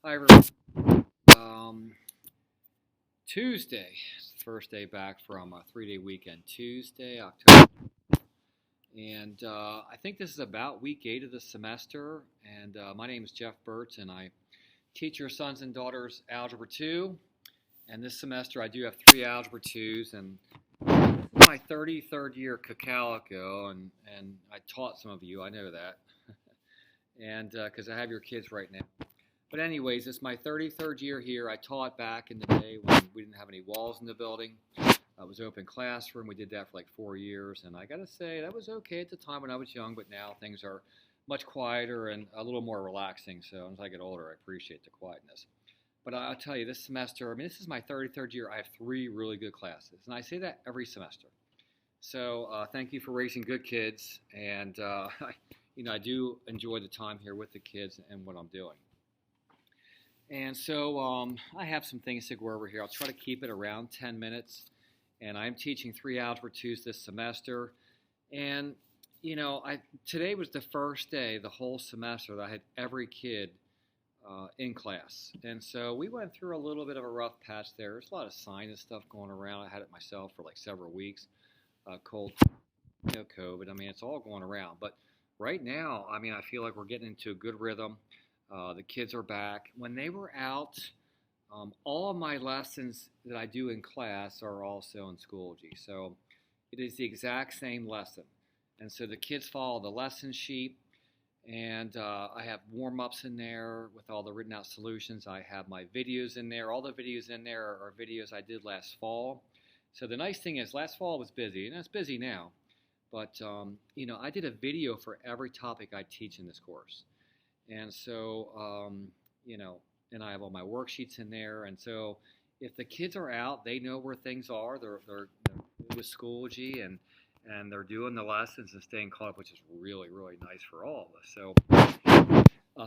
Hi, everyone. Um, Tuesday, it's the first day back from a 3-day weekend. Tuesday, October. And I think this is about week 8 of the semester. And my name is Jeff Bertz, and I teach your sons and daughters Algebra 2. And this semester, I do have 3 Algebra 2s. And my 33rd year at Cacalico, and I taught some of you, I know that. And because I have your kids right now. But anyways, it's my 33rd year here. I taught back in the day when we didn't have any walls in the building. It was open classroom. We did that for like 4 years, and I got to say that was okay at the time when I was young. But now things are much quieter and a little more relaxing. So as I get older, I appreciate the quietness. But I'll tell you, this semester, I mean, this is my 33rd year. I have 3 really good classes, and I say that every semester. So thank you for raising good kids, and I do enjoy the time here with the kids and what I'm doing. And so I have some things to go over here. I'll try to keep it around 10 minutes. And I'm teaching 3 Algebra 2s this semester. And, today was the first day the whole semester that I had every kid in class. And so we went through a little bit of a rough patch there. There's a lot of sinus stuff going around. I had it myself for like several weeks. Cold, COVID. I mean, it's all going around. But right now, I mean, I feel like we're getting into a good rhythm. The kids are back. When they were out, all of my lessons that I do in class are also in Schoology. So it is the exact same lesson. And so the kids follow the lesson sheet, and I have warm-ups in there with all the written out solutions. I have my videos in there. All the videos in there are videos I did last fall. So the nice thing is last fall was busy, and it's busy now. But, I did a video for every topic I teach in this course. And so, and I have all my worksheets in there. And so if the kids are out, they know where things are. They're with Schoology and they're doing the lessons and staying caught up, which is really, really nice for all of us. So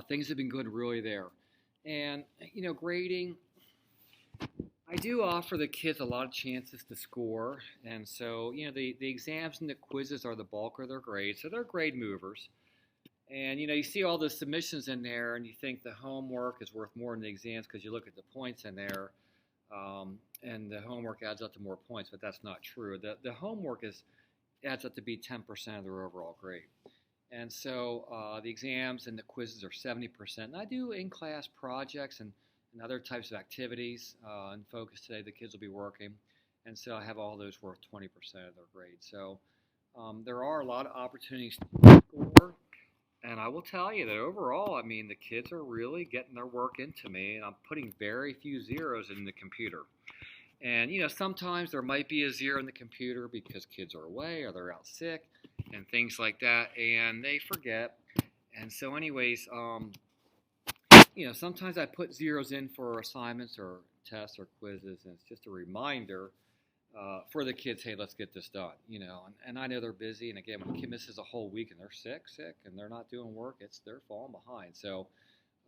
things have been good really there. And, grading, I do offer the kids a lot of chances to score. And so, the exams and the quizzes are the bulk of their grades. So they're grade movers. And you see all the submissions in there, and you think the homework is worth more than the exams because you look at the points in there, and the homework adds up to more points, but that's not true. The homework adds up to be 10% of their overall grade. And so the exams and the quizzes are 70%. And I do in-class projects and other types of activities. In focus today, the kids will be working. And so I have all those worth 20% of their grade. So there are a lot of opportunities to score. And I will tell you that overall, I mean, the kids are really getting their work into me, and I'm putting very few zeros in the computer. And, sometimes there might be a 0 in the computer because kids are away or they're out sick and things like that, and they forget. And so anyways, sometimes I put zeros in for assignments or tests or quizzes, and it's just a reminder for the kids, hey, let's get this done, and I know they're busy. And again, when a kid misses a whole week and they're sick, and they're not doing work, they're falling behind. So,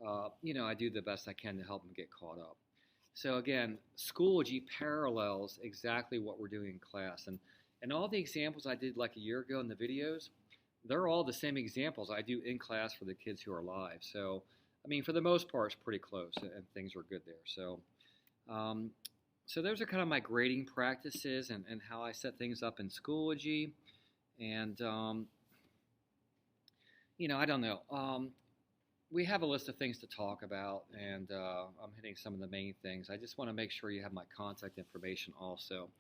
I do the best I can to help them get caught up. So again, Schoology parallels exactly what we're doing in class. And all the examples I did like a year ago in the videos, they're all the same examples I do in class for the kids who are live. So, I mean, for the most part, it's pretty close, and things are good there. So those are kind of my grading practices and how I set things up in Schoology. And, I don't know. We have a list of things to talk about, and I'm hitting some of the main things. I just want to make sure you have my contact information also.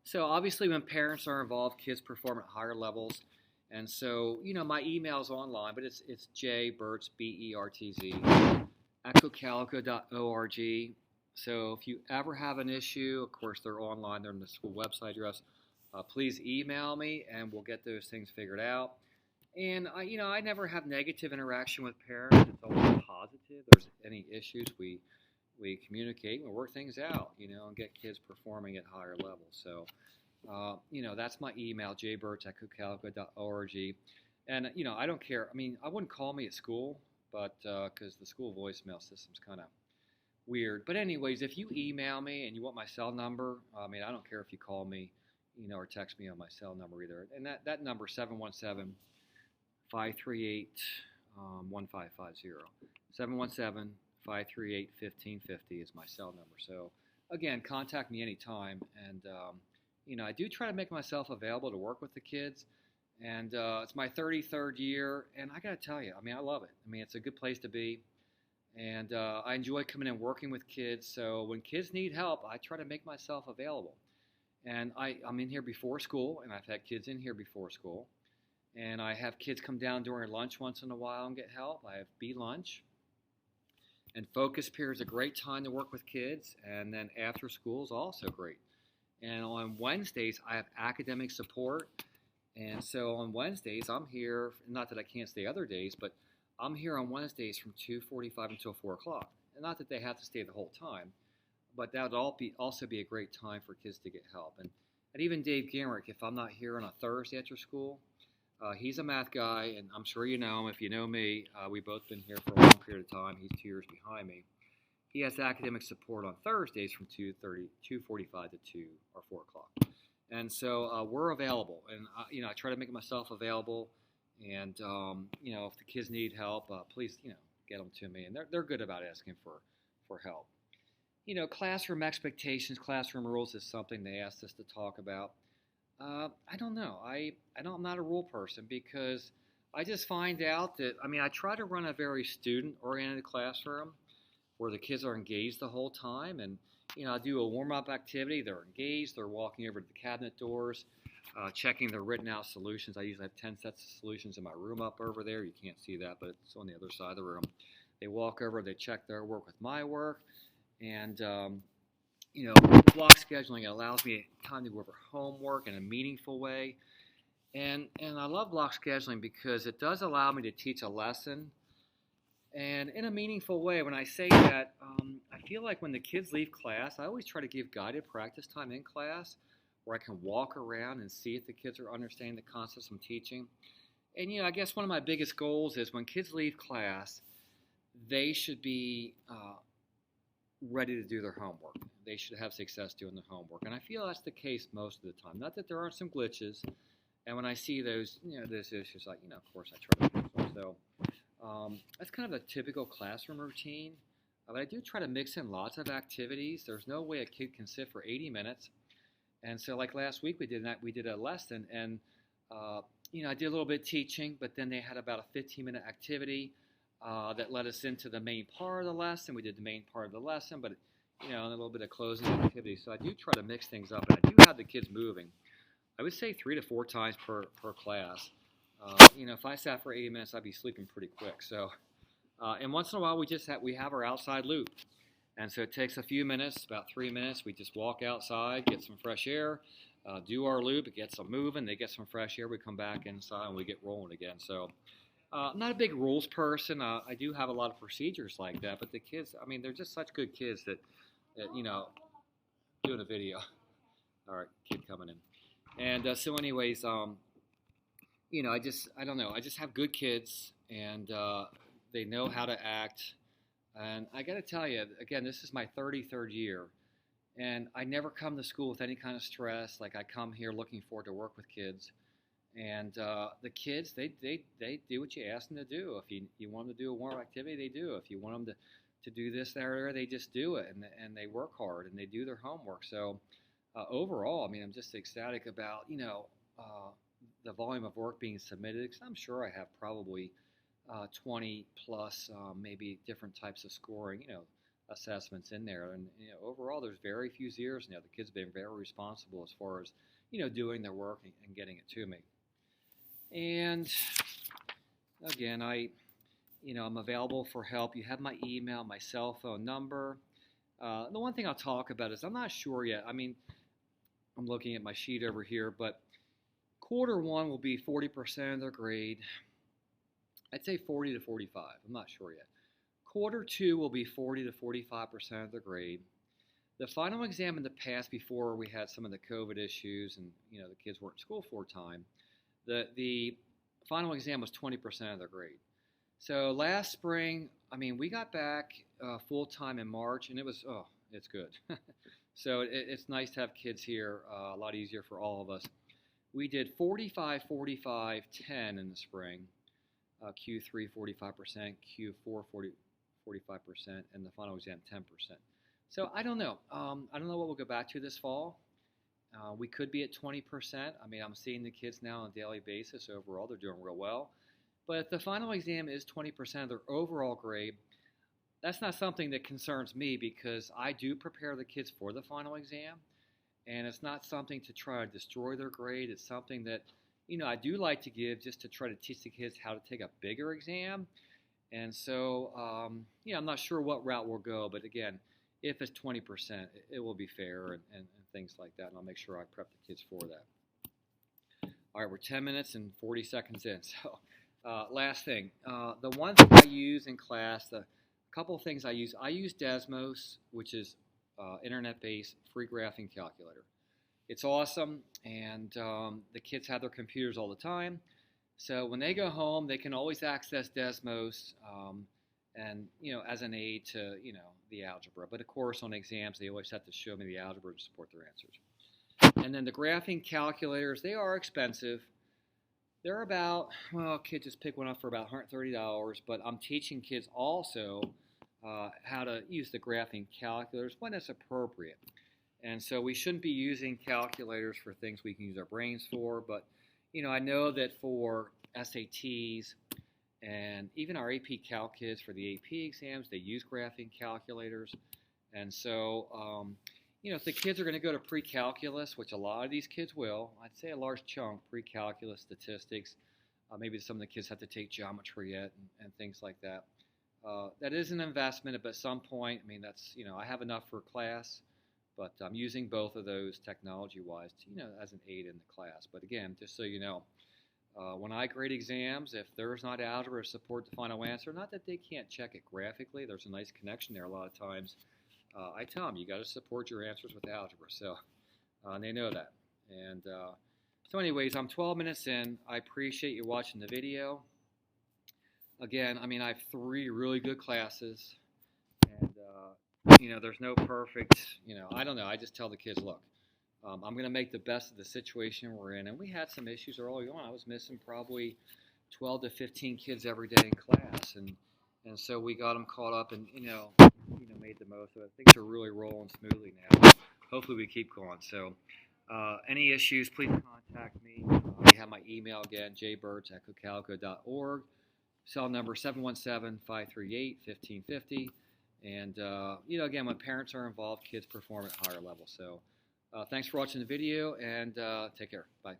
So obviously when parents are involved, kids perform at higher levels. And so, my email's online, but it's jbertz, B-E-R-T-Z, at cocalico.org. So if you ever have an issue, of course, they're online. They're on the school website address. Please email me, and we'll get those things figured out. And, I never have negative interaction with parents. It's always positive. If there's any issues, we communicate and we work things out, and get kids performing at higher levels. So, that's my email, jbertz@cocalico.org. And, I don't care. I mean, I wouldn't call me at school, but because the school voicemail system's kind of weird. But anyways, if you email me and you want my cell number, I mean, I don't care if you call me, or text me on my cell number either. And that number, 717-538-1550. 717 538-1550 is my cell number. So again, contact me anytime. And I do try to make myself available to work with the kids. And it's my 33rd year, and I got to tell you, I mean, I love it. I mean, it's a good place to be. And I enjoy coming in and working with kids. So when kids need help, I try to make myself available. And I'm in here before school, and I've had kids in here before school. And I have kids come down during lunch once in a while and get help. I have B-lunch. And focus period is a great time to work with kids. And then after school is also great. And on Wednesdays, I have academic support. And so on Wednesdays, I'm here, not that I can't stay other days, but I'm here on Wednesdays from 2:45 until 4 o'clock. And not that they have to stay the whole time, but that would also be a great time for kids to get help. And even Dave Gamerick, if I'm not here on a Thursday after school, he's a math guy, and I'm sure you know him. If you know me, we've both been here for a long period of time. He's 2 years behind me. He has academic support on Thursdays from 2:45 to 2 or 4 o'clock. And so we're available, and I try to make myself available. And if the kids need help, please get them to me. And they're good about asking for help. Classroom expectations, classroom rules is something they asked us to talk about. I don't know. I'm not a rule person because I just find out that I try to run a very student-oriented classroom where the kids are engaged the whole time, and I do a warm-up activity. They're engaged. They're walking over to the cabinet doors, checking their written-out solutions. I usually have 10 sets of solutions in my room up over there. You can't see that, but it's on the other side of the room. They walk over. They check their work with my work, and block scheduling allows me time to go over homework in a meaningful way, and I love block scheduling because it does allow me to teach a lesson. And in a meaningful way. When I say that, I feel like when the kids leave class, I always try to give guided practice time in class where I can walk around and see if the kids are understanding the concepts I'm teaching. And, I guess one of my biggest goals is when kids leave class, they should be ready to do their homework. They should have success doing their homework. And I feel that's the case most of the time. Not that there aren't some glitches. And when I see those issues, of course I try to fix them. So that's kind of a typical classroom routine, but I do try to mix in lots of activities. There's no way a kid can sit for 80 minutes, and so like last week we did a lesson, and I did a little bit of teaching, but then they had about a 15-minute activity that led us into the main part of the lesson. We did the main part of the lesson, but and a little bit of closing activity. So I do try to mix things up, and I do have the kids moving. I would say 3 to 4 times per class. If I sat for 80 minutes, I'd be sleeping pretty quick. So, and once in a while, we have our outside loop, and so it takes a few minutes, about 3 minutes. We just walk outside, get some fresh air, do our loop, it gets them moving. They get some fresh air. We come back inside and we get rolling again. So, I'm not a big rules person. I do have a lot of procedures like that, but the kids, they're just such good kids that doing a video. All right, kid coming in, and so anyways. I don't know. I just have good kids, and they know how to act. And I got to tell you, again, this is my 33rd year, and I never come to school with any kind of stress. Like I come here looking forward to work with kids, and the kids, they do what you ask them to do. If you want them to do a warm activity, they do. If you want them to do this, there, they just do it, and they work hard and they do their homework. So overall, I'm just ecstatic about the volume of work being submitted, because I'm sure I have probably 20 plus maybe different types of scoring, assessments in there. And overall, there's very few zeros now. The kids have been very responsible as far as doing their work and getting it to me. And again, I'm available for help. You have my email, my cell phone number. The one thing I'll talk about is I'm not sure yet. I'm looking at my sheet over here, but Quarter 1 will be 40% of their grade. I'd say 40 to 45. I'm not sure yet. Quarter 2 will be 40 to 45% of their grade. The final exam in the past, before we had some of the COVID issues and the kids weren't in school full time, the final exam was 20% of their grade. So last spring, we got back full time in March, and it's good. So it's nice to have kids here. A lot easier for all of us. We did 45, 45, 10 in the spring. Q3, 45%, Q4, 45%, and the final exam 10%. So I don't know. I don't know what we'll go back to this fall. We could be at 20%. I mean, I'm seeing the kids now on a daily basis. Overall, they're doing real well. But if the final exam is 20% of their overall grade, that's not something that concerns me because I do prepare the kids for the final exam. And it's not something to try to destroy their grade. It's something that, I do like to give just to try to teach the kids how to take a bigger exam. And so, I'm not sure what route we'll go. But again, if it's 20%, it will be fair and things like that. And I'll make sure I prep the kids for that. All right, we're 10 minutes and 40 seconds in. So last thing, the one thing I use in class, the couple of things I use Desmos, which is internet-based free graphing calculator. It's awesome, and the kids have their computers all the time. So when they go home, they can always access Desmos and, as an aid to, the algebra. But of course, on exams, they always have to show me the algebra to support their answers. And then the graphing calculators, they are expensive. They're about, kids just pick one up for about $130, but I'm teaching kids also how to use the graphing calculators when it's appropriate. And so we shouldn't be using calculators for things we can use our brains for, but I know that for SATs and even our AP Calc kids for the AP exams, they use graphing calculators. And so, if the kids are going to go to pre-calculus, which a lot of these kids will, I'd say a large chunk, pre-calculus statistics, maybe some of the kids have to take geometry yet and things like that. That is an investment, but at some point, that's, I have enough for class, but I'm using both of those technology-wise, as an aid in the class. But again, just so you know, when I grade exams, if there's not algebra to support the final answer, not that they can't check it graphically, there's a nice connection there a lot of times, I tell them, you got to support your answers with algebra, so they know that. And so anyways, I'm 12 minutes in. I appreciate you watching the video. Again, I have 3 really good classes, and, there's no perfect, I don't know. I just tell the kids, look, I'm going to make the best of the situation we're in. And we had some issues early on. I was missing probably 12 to 15 kids every day in class, and so we got them caught up and, made the most of it. Things are really rolling smoothly now. Hopefully we keep going. So any issues, please contact me. You have my email again, jbertz@cocalico.org. Cell number 717-538-1550. And, again, when parents are involved, kids perform at higher levels. So thanks for watching the video, and take care. Bye.